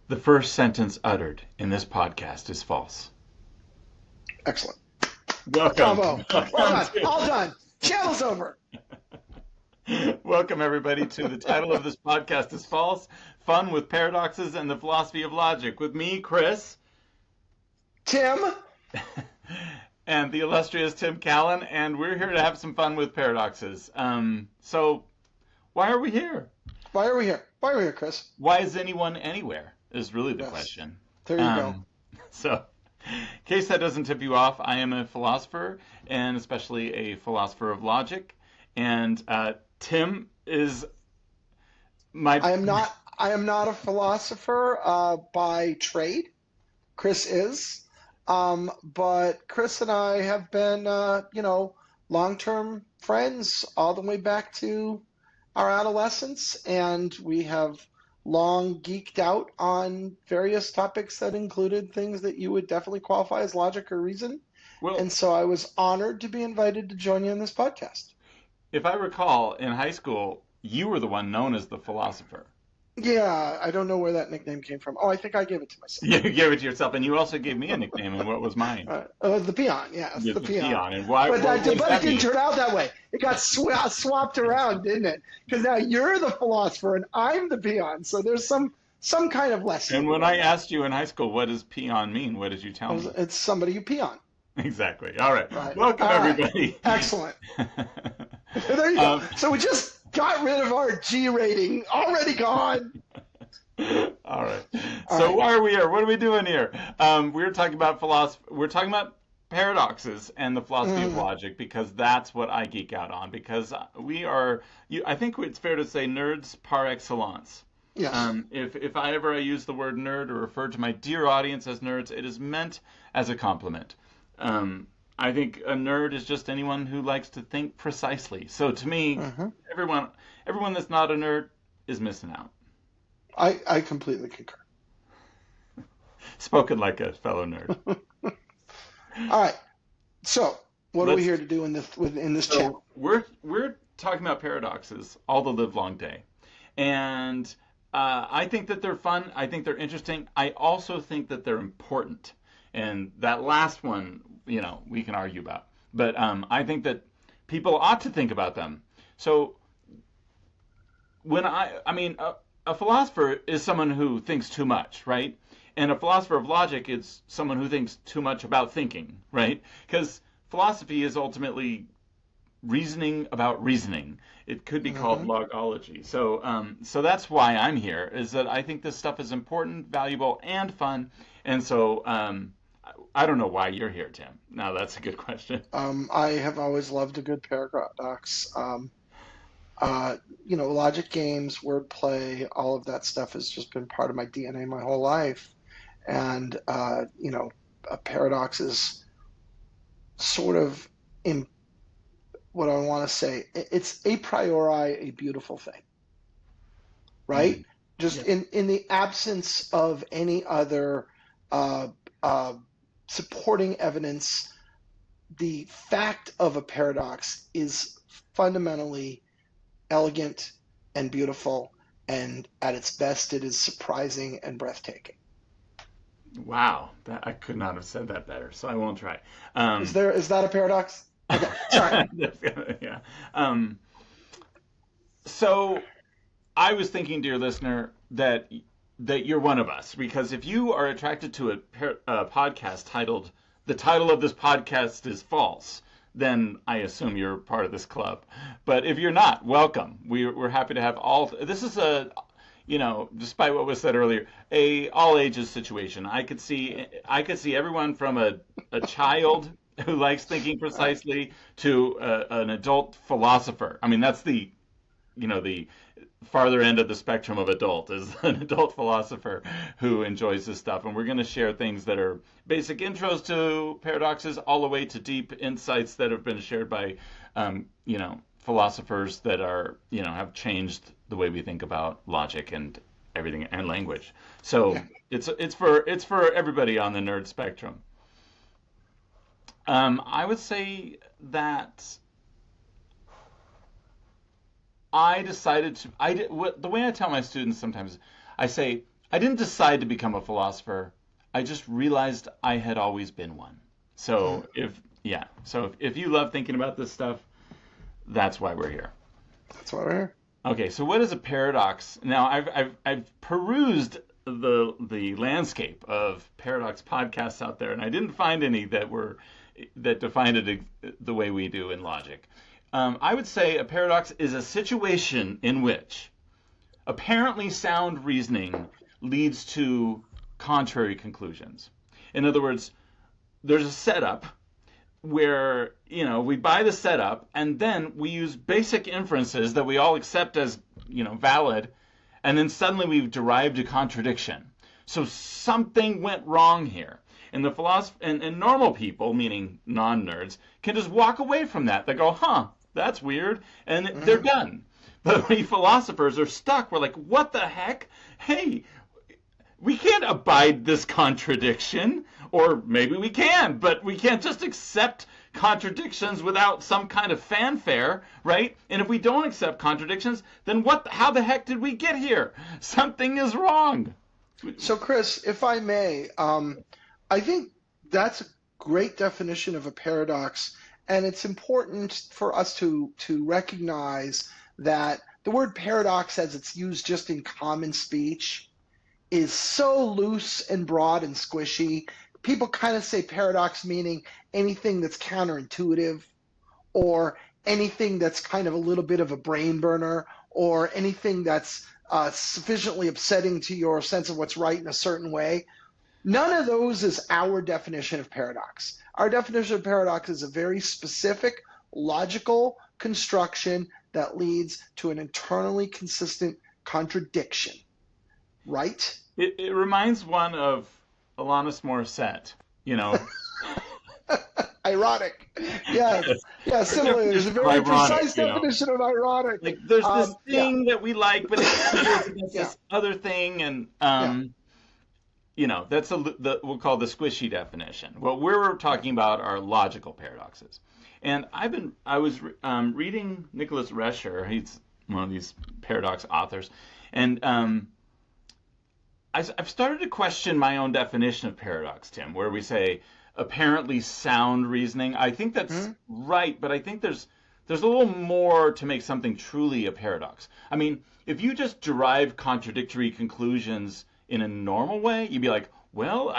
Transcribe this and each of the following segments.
The first sentence uttered in this podcast is false. Excellent. Welcome. Bravo. Well Welcome done. All done. Channel's over. welcome everybody to the title of this podcast is false. Fun with paradoxes and the philosophy of logic with me, Chris, Tim. and the illustrious Tim Callan, and we're here to have some fun with paradoxes. So why are we here? Why are we here? Why are we here, Chris? Why is anyone anywhere is really the Yes. question. There you go. So, in case that doesn't tip you off, I am a philosopher, and especially a philosopher of logic. And Tim is my. I am not a philosopher by trade. Chris is. But Chris and I have been, long-term friends all the way back to our adolescence, and we have long geeked out on various topics that included things that you would definitely qualify as logic or reason. Well, And so I was honored to be invited to join you in this podcast. if I recall, in high school, you were the one known as the philosopher. Yeah, I don't know where that nickname came from. Oh, I think I gave it to myself. You gave it to yourself, and you also gave me a nickname, and what was mine? The peon, yes, The the peon. And why? But What does it that didn't mean? turn out that way. It got swapped around, didn't it? Because now you're the philosopher and I'm the peon. So there's some kind of lesson. And when I asked you in high school, what does peon mean? What did you tell me? It's somebody you pee on. Exactly. All right. Right. Welcome, All right. everybody. Excellent. There you go. So we just got rid of our G rating. Already gone. All right. All So right. why are we here? What are we doing here? We're talking about philosophy. We're talking about paradoxes and the philosophy of logic because that's what I geek out on. Because we are, I think it's fair to say, nerds par excellence. Yes. If I ever use the word nerd or refer to my dear audience as nerds, it is meant as a compliment. I think a nerd is just anyone who likes to think precisely. So to me, everyone that's not a nerd is missing out. I completely concur. Spoken like a fellow nerd. All right. So what are we Let's- here to do in this channel? We're talking about paradoxes all the live long day, and I think that they're fun. I think they're interesting. I also think that they're important, and that last one, we can argue about. But I think that people ought to think about them. So when a philosopher is someone who thinks too much, right? And a philosopher of logic is someone who thinks too much about thinking, right? Because philosophy is ultimately reasoning about reasoning. It could be called logology. So that's why I'm here, is that I think this stuff is important, valuable, and fun. And so I don't know why you're here, Tim. Now, that's a good question. I have always loved a good paradox. Logic games, wordplay, all of that stuff has just been part of my DNA my whole life. And, a paradox is sort of, what I want to say, it's a priori a beautiful thing, right? Just in the absence of any other supporting evidence, the fact of a paradox is fundamentally elegant and beautiful, and at its best, it is surprising and breathtaking. Wow, I could not have said that better, so I won't try. Is that a paradox? Okay, sorry. Yeah. So I was thinking, dear listener, that you're one of us, because if you are attracted to a podcast titled "The title of this podcast is false," then I assume you're part of this club. But if you're not, welcome. We're happy to have all. This is despite what was said earlier, a all ages situation. I could see everyone from a child who likes thinking precisely to an adult philosopher. I mean, that's the farther end of the spectrum of adult is an adult philosopher who enjoys this stuff. And we're going to share things that are basic intros to paradoxes all the way to deep insights that have been shared by, philosophers that are, have changed the way we think about logic and everything and language. So it's for everybody on the nerd spectrum. I would say that I decided to. The way I tell my students sometimes, I say I didn't decide to become a philosopher. I just realized I had always been one. So if you love thinking about this stuff, that's why we're here. That's why we're here. Okay, so what is a paradox? Now, I've perused the landscape of paradox podcasts out there, and I didn't find any that defined it the way we do in logic. I would say a paradox is a situation in which apparently sound reasoning leads to contrary conclusions. In other words, there's a setup where, we buy the setup and then we use basic inferences that we all accept as, valid, and then suddenly we've derived a contradiction. So something went wrong here. And the and normal people, meaning non-nerds, can just walk away from that. They go, that's weird, and they're done. But we philosophers are stuck. We're like, what the heck? Hey, we can't abide this contradiction. Or maybe we can, but we can't just accept contradictions without some kind of fanfare, right? And if we don't accept contradictions, then how the heck did we get here? Something is wrong. So, Chris, if I may, I think that's a great definition of a paradox, and it's important for us to recognize that the word paradox, as it's used just in common speech, is so loose and broad and squishy. People kind of say paradox meaning anything that's counterintuitive, or anything that's kind of a little bit of a brain burner, or anything that's sufficiently upsetting to your sense of what's right in a certain way. None of those is our definition of paradox. Our definition of paradox is a very specific, logical construction that leads to an internally consistent contradiction, right? It reminds one of Alanis Morissette, Ironic. Yes. Yeah, similarly, there's a very precise definition of ironic. Like, there's this thing that we like, but it goes against this other thing, and that's we'll call the squishy definition. What we're talking about are logical paradoxes. And I was reading Nicholas Rescher. He's one of these paradox authors, and I've started to question my own definition of paradox, Tim, where we say apparently sound reasoning. I think that's right, but I think there's a little more to make something truly a paradox. I mean, if you just derive contradictory conclusions in a normal way, you'd be like, well,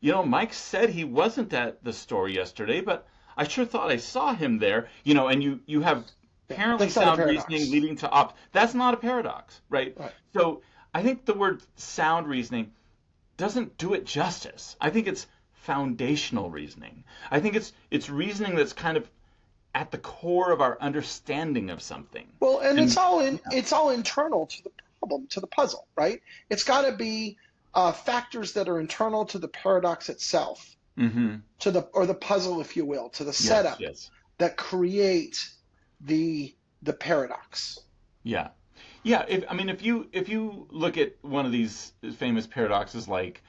Mike said he wasn't at the store yesterday, but I sure thought I saw him there, and you have apparently sound reasoning leading to that's not a paradox, right? So I think the word sound reasoning doesn't do it justice. I think it's foundational reasoning. I think it's reasoning that's kind of at the core of our understanding of something. Well, and it's all internal to the problem, to the puzzle, right? It's got to be factors that are internal to the paradox itself, to the puzzle, if you will, to the setup that create the paradox. Yeah. Yeah, if you look at one of these famous paradoxes, like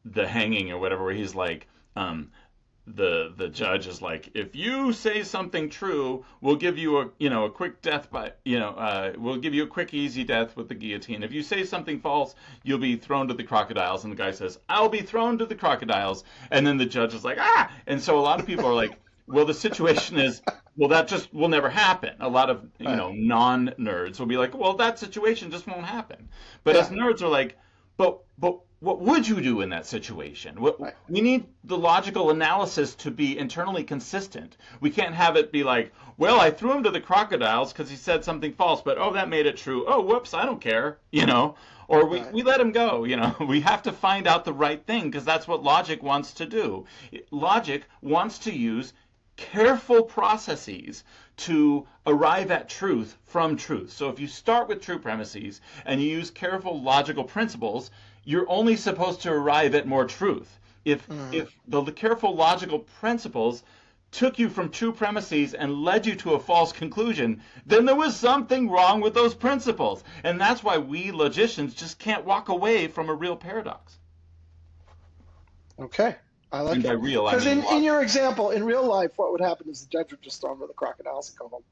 the hanging or whatever, where he's like, the judge is like, if you say something true, we'll give you a quick death we'll give you a quick easy death with the guillotine. If you say something false, you'll be thrown to the crocodiles. And the guy says, I'll be thrown to the crocodiles. And then the judge is like, and so a lot of people are like, well, the situation is, well, that just will never happen. A lot of non-nerds will be like, well, that situation just won't happen. But us nerds are like, but what would you do in that situation? We need the logical analysis to be internally consistent. We can't have it be like, well, I threw him to the crocodiles because he said something false, but that made it true. Oh, whoops, I don't care, Or we let him go, We have to find out the right thing because that's what logic wants to do. Logic wants to use careful processes to arrive at truth from truth. So if you start with true premises and you use careful logical principles, you're only supposed to arrive at more truth. If the careful logical principles took you from true premises and led you to a false conclusion, then there was something wrong with those principles. And that's why we logicians just can't walk away from a real paradox. Okay. I like it. Because in your example, in real life, what would happen is the judge would just throw him to the crocodiles and go home.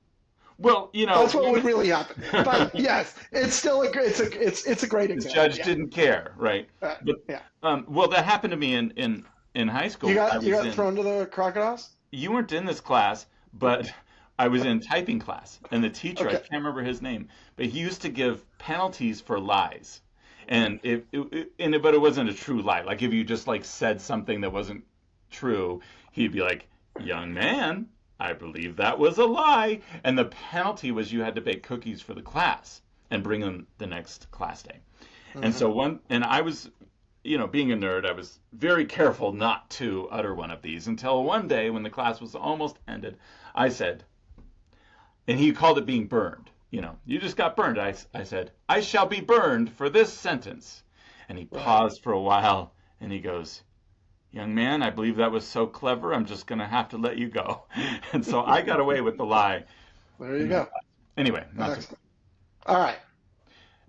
Well, That's what would really happen. But yes, it's still it's a great the example. judge Yeah. didn't care, right? But Yeah. well, that happened to me in high You school. I got you was got in. thrown to the crocodiles? You weren't in this class, but I was in typing class, and the teacher, I Okay. can't remember his name, but he used to give penalties for lies. And but it wasn't a true lie. Like if you just like said something that wasn't true, he'd be like, "Young man, I believe that was a lie." And the penalty was you had to bake cookies for the class and bring them the next class day. And Hmm. so and I was, being a nerd, I was very careful not to utter one of these until one day when the class was almost ended, I said, and he called it being burned. You just got burned. I said, "I shall be burned for this sentence." And he Right. paused for a while and he goes, "Young man, I believe that was so clever, I'm just going to have to let you go." And so I got away with the lie There you in that go. class. Anyway, not to, Excellent. All right.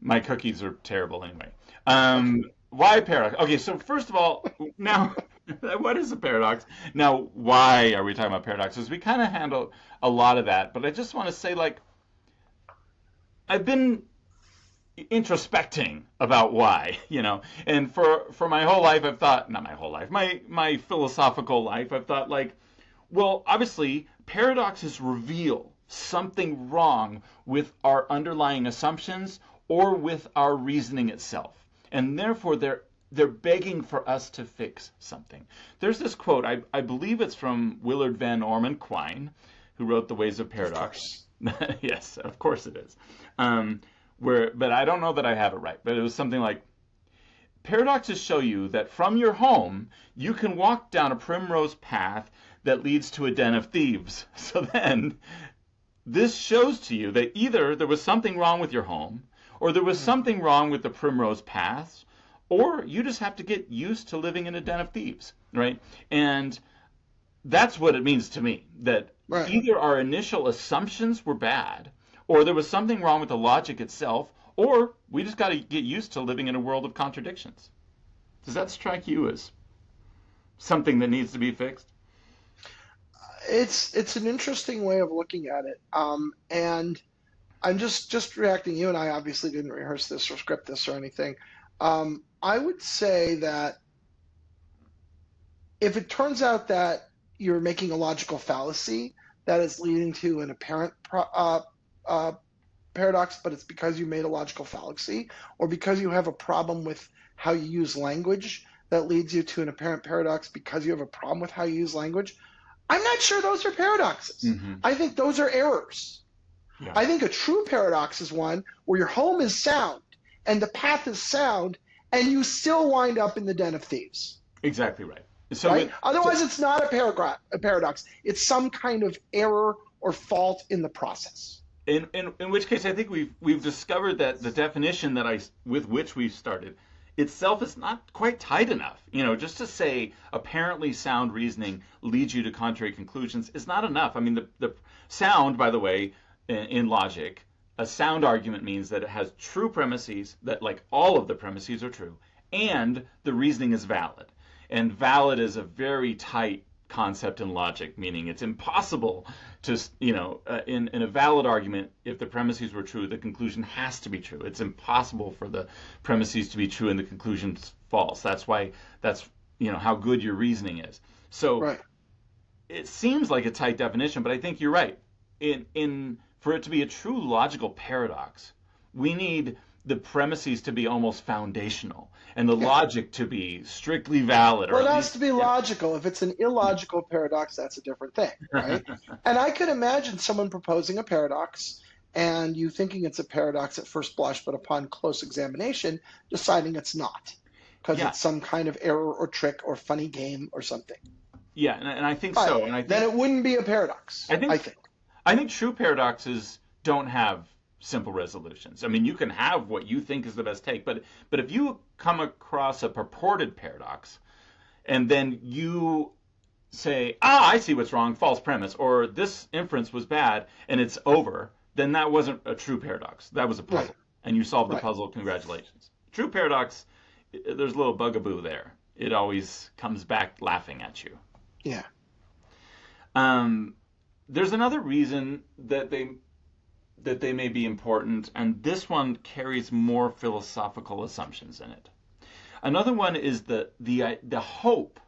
my cookies are terrible anyway. Okay. Why paradox? Okay, so first of all, now, what is a paradox? Now, why are we talking about paradoxes? We kind of handle a lot of that, but I just want to say, like, I've been introspecting about why, and for my whole life, I've thought, not my whole life, my philosophical life, I've thought, like, well, obviously, paradoxes reveal something wrong with our underlying assumptions or with our reasoning itself. And therefore, they're begging for us to fix something. There's this quote, I believe it's from Willard Van Orman Quine, who wrote The Ways of Of Paradox. course. Yes, of course it is. But I don't know that I have it right. But it was something like, paradoxes show you that from your home, you can walk down a primrose path that leads to a den of thieves. So then, this shows to you that either there was something wrong with your home, or there was Mhm. something wrong with the primrose paths, or you just have to get used to living in a den of thieves, right? And that's what it means to me, that Right. either our initial assumptions were bad, or there was something wrong with the logic itself, or we just got to get used to living in a world of contradictions. Does that strike you as something that needs to be fixed? It's an interesting way of looking at it. And I'm just reacting. You and I obviously didn't rehearse this or script this or anything. I would say that if it turns out that you're making a logical fallacy that is leading to an apparent uh, paradox, but it's because you made a logical fallacy, or because you have a problem with how you use language that leads you to an apparent paradox because you have a problem with how you use language, I'm not sure those are paradoxes. Hmm. I think those are errors. Yeah, I think a true paradox is one where your home is sound and the path is sound, and you still wind up in the den of thieves, exactly right. So, right? Otherwise, it's not a paradox. It's some kind of error or fault in the process. in which case, I think we've discovered that the definition that with which we started itself is not quite tight enough. Just to say apparently sound reasoning leads you to contrary conclusions is not enough. I mean, the sound, by the way, in logic, a sound argument means that it has true premises, that like all of the premises are true, and the reasoning is valid. And valid is a very tight concept in logic, meaning it's impossible to, in a valid argument, if the premises were true, the conclusion has to be true. It's impossible for the premises to be true and the conclusion's false. That's how good your reasoning is. So Right. it seems like a tight definition, but I think you're right. In For it to be a true logical paradox, we need the premises to be almost foundational and the Yeah. logic to be strictly valid, or Well, it at has least to be yeah. logical. If it's an illogical paradox, that's a different thing, right? And I could imagine someone proposing a paradox and you thinking it's a paradox at first blush, but upon close examination, deciding it's not because Yeah, it's some kind of error or trick or funny game or something. yeah, and I think But so, and then it wouldn't be a paradox, I I think think. I think true paradoxes don't have simple resolutions. I mean, you can have what you think is the best take, but if you come across a purported paradox and then you say, "Ah, I see what's wrong, false premise," or "This inference was bad," and it's over, then that wasn't a true paradox. That was a Right, puzzle, and you solved the right. puzzle. Congratulations. True paradox, there's a little bugaboo there. It always comes back laughing at you. Yeah. Um, there's another reason that they that they may be important, and this one carries more philosophical assumptions in it. Another one is the hope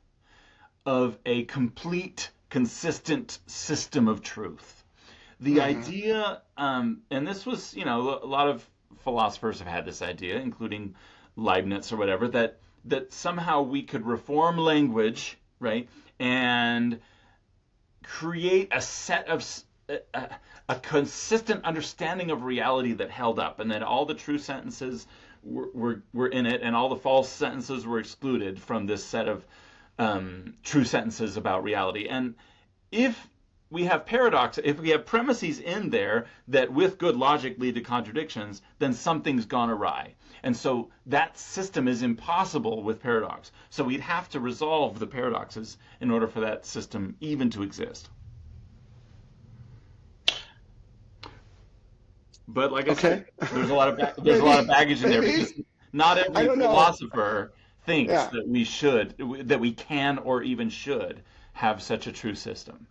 of a complete, consistent system of truth. The Hmm. idea, and this was, a lot of philosophers have had this idea, including Leibniz or whatever, that somehow we could reform language, right, and create a set of a consistent understanding of reality that held up, and then all the true sentences were in it, and all the false sentences were excluded from this set of true sentences about reality. And if we have paradox, if we have premises in there that with good logic lead to contradictions, then something's gone awry. And so that system is impossible with paradox. So we'd have to resolve the paradoxes in order for that system even to exist. But like I said, Okay. there's a lot of Maybe, baggage in there maybe. because not I every don't know. philosopher thinks Yeah. that we can or even should have such a true system.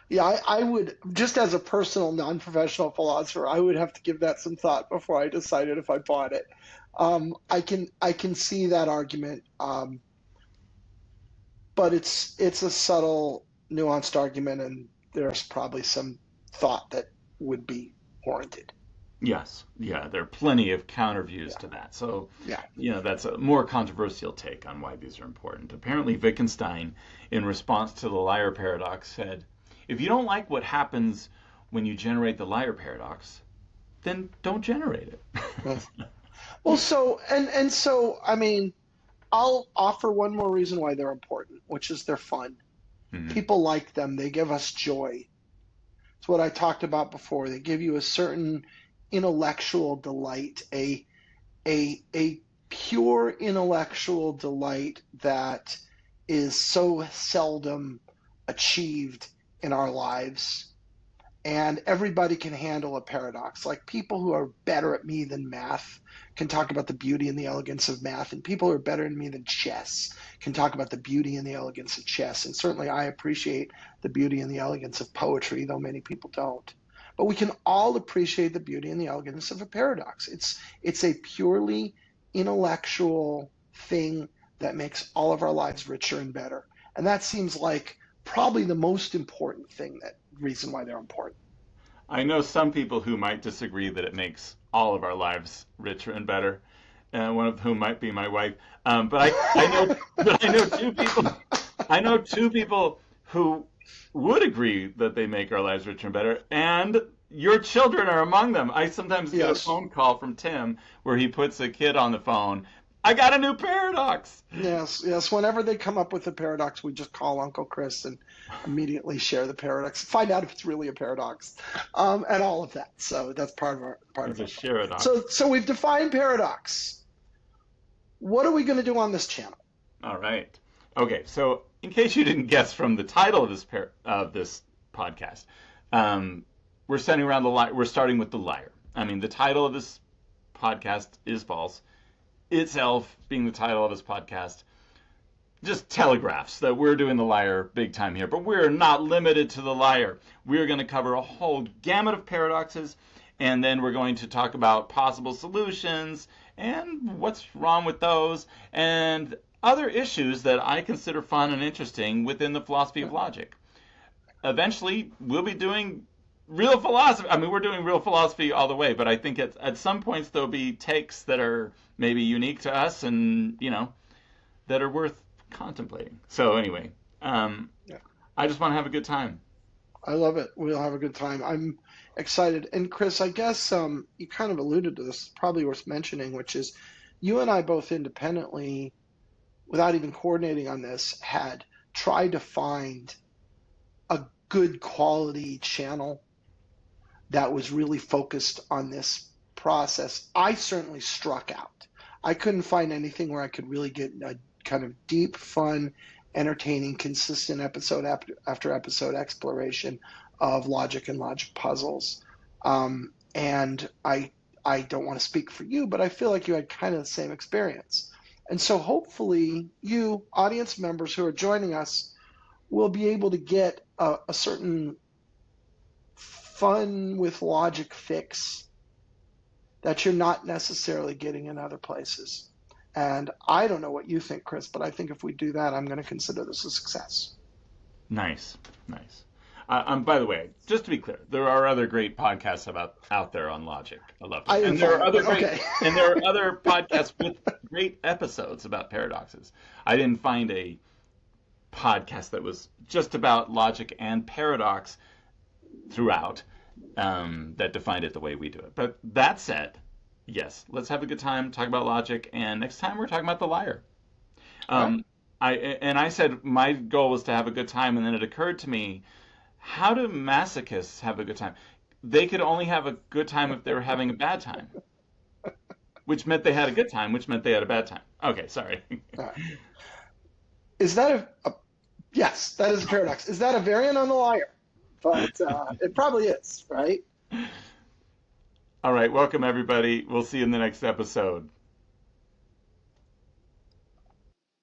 Yeah, I would, just as a personal, non-professional philosopher, I would have to give that some thought before I decided if I bought it. I can see that argument, but it's a subtle, nuanced argument, and there's probably some thought that would be warranted. Yes, yeah, there are plenty of counter views Yeah, to that. So, yeah. that's a more controversial take on why these are important. Apparently, Wittgenstein, in response to the liar paradox, said, if you don't like what happens when you generate the liar paradox, then don't generate it. Well, well, so I mean, I'll offer one more reason why they're important, which is they're fun. Mhm. People like them. They give us joy. It's what I talked about before. They give you a certain intellectual delight, a pure intellectual delight that is so seldom achieved in our lives. And everybody can handle a paradox. Like people who are better at me than math can talk about the beauty and the elegance of math, and people who are better than me than chess can talk about the beauty and the elegance of chess. And certainly I appreciate the beauty and the elegance of poetry, though many people don't. But we can all appreciate the beauty and the elegance of a paradox. It's a purely intellectual thing that makes all of our lives richer and better. And that seems like probably the most important thing, that reason why they're important. I know some people who might disagree that it makes all of our lives richer and better, one of whom might be my wife. But I know two people. I know two people who would agree that they make our lives richer and better, and your children are among them. I sometimes get a Yes. phone call from Tim where he puts a kid on the phone. I got a new paradox. Yes, yes. Whenever they come up with a paradox, we just call Uncle Chris and immediately share the paradox, find out if it's really a paradox, and all of that. So that's part It's of a our fun. paradox. So we've defined paradox. What are we going to do on this channel? All right. Okay, so in case you didn't guess from the title of this podcast, we're sending around the lie. We're starting with the liar. I mean, the title of this podcast is false. Itself being the title of this podcast just telegraphs that we're doing the liar big time here. But we're not limited to the liar. We're going to cover a whole gamut of paradoxes, and then we're going to talk about possible solutions and what's wrong with those, and other issues that I consider fun and interesting within the philosophy of logic. Eventually, we'll be doing real philosophy. I mean, we're doing real philosophy all the way, but I think at some points there'll be takes that are maybe unique to us and, that are worth contemplating. So, anyway, Yeah, I just want to have a good time. I love it. We'll have a good time. I'm excited. And Chris, I guess you kind of alluded to this, probably worth mentioning, which is you and I both independently, without even coordinating on this, had tried to find a good quality channel that was really focused on this process. I certainly struck out. I couldn't find anything where I could really get a kind of deep, fun, entertaining, consistent episode after episode exploration of logic and logic puzzles. And I don't want to speak for you, but I feel like you had kind of the same experience. And so hopefully you, audience members who are joining us, will be able to get a certain fun with logic fix that you're not necessarily getting in other places. And I don't know what you think, Chris, but I think if we do that, I'm going to consider this a success. Nice, nice. By the way, just to be clear, there are other great podcasts out there on logic. I love them, and there are other and there are other podcasts with great episodes about paradoxes. I didn't find a podcast that was just about logic and paradox throughout that defined it the way we do it. But that said, yes, let's have a good time talking about logic, and next time we're talking about the liar. I said my goal was to have a good time, and then it occurred to me, how do masochists have a good time? They could only have a good time if they were having a bad time, which meant they had a good time, which meant they had a bad time. Okay, sorry. Is that yes, that is a paradox. Is that a variant on the liar? But it probably is, right? All right, welcome everybody. We'll see you in the next episode.